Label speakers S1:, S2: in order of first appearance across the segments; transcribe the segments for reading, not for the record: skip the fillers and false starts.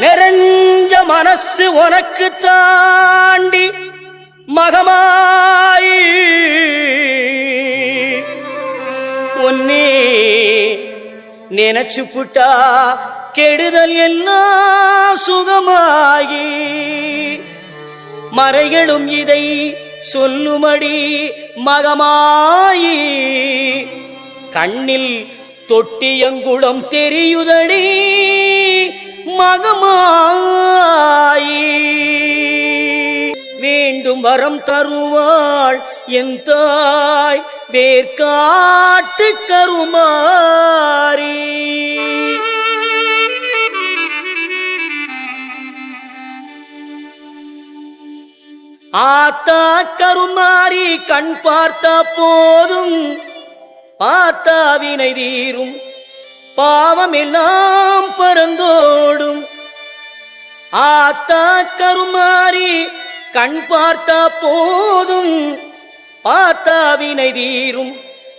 S1: நிறைஞ்ச மனசு உனக்கு தாண்டி மகமாயி உன்னே நினைச்சு புட்டா கெடுதல் எல்லாம் சுகமாகி மறைகளும் இதை சொல்லுமடி மகமாயி கண்ணில் தொட்டியங்குளம் தெரியுதடி மகமாயி வேண்டும் வரம் தருவாள் என் தாய் வேர்காட்டு கருமாரி ஆத்தா கருமாரி கண் பார்த்தா போதும் பார்த்தா வினை தீரும் பாவம் எல்லாம் பறந்தோடும் ஆத்தா கருமாரி கண் பார்த்தா போதும் பார்த்தா வினை தீரும்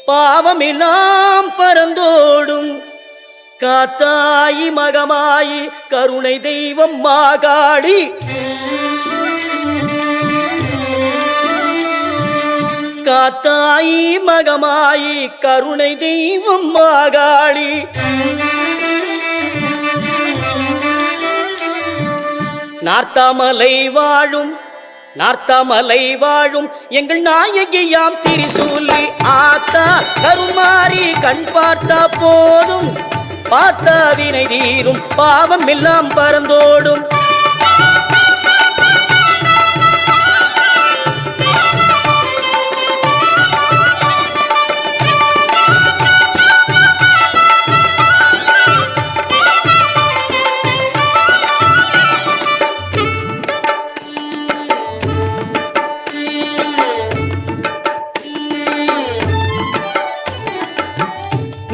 S1: பாவம் எல்லாம் பறந்தோடும் காத்தாயி மகமாயி கருணை தெய்வம் மாகாளி காத்தாயி மகமாயி கருணை தெய்வம் மாகாளி நார்த்தாமலை வாழும் எங்கள் நாயகியாம் திரிசூலி ஆத்தா கருமாரி கண் பார்த்தா போதும் பார்த்தா வினை தீரும் பாவம் எல்லாம் பறந்தோடும்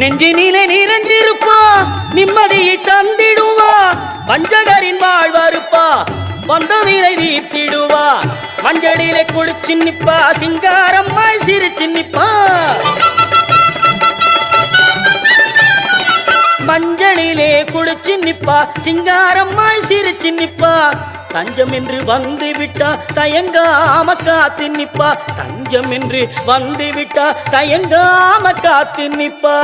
S1: நெஞ்சினிலே நிறைஞ்சிருப்பா நிம்மதியை தந்திடுவா வஞ்சகரின் வாழ்வறுப்பா வந்ததினை தீர்த்திடுவா மஞ்சளிலே குளிச்சு நிப்பா சிங்காரம்மாய் சிரிச்சு நிப்பா மஞ்சளிலே குளிச்சு நிப்பா சிங்காரம்மாய் சிரிச்சு நிப்பா தஞ்சம் என்று வந்து விட்டா தயங்காம காத்து நிப்பா தஞ்சம் என்று வந்து விட்டா தயங்காம காத்து நிப்பா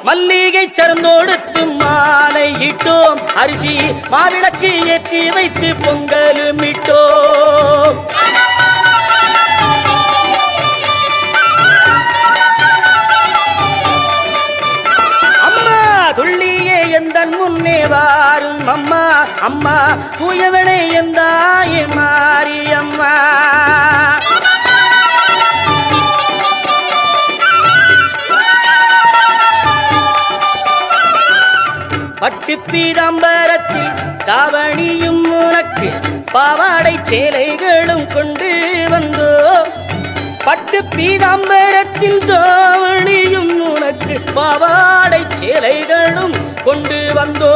S1: மல்லிகை சரந்தோடுத்து மாலை இட்டோம் அரிசி மாவிளக்கு ஏற்றி வைத்து பொங்கலும் இட்டோம் துள்ளியே எந்தன் முன்னே வாரும் அம்மா அம்மா தூயவனே எந்தாயே மாறி அம்மா பட்டு பீதாம்பரத்தில் தாவணியும் உனக்கு பாவாடை சேலைகளும் கொண்டு வந்தோ பட்டு பீதாம்பரத்தில் தாவணியும் உனக்கு பாவாடை சேலைகளும் கொண்டு வந்தோ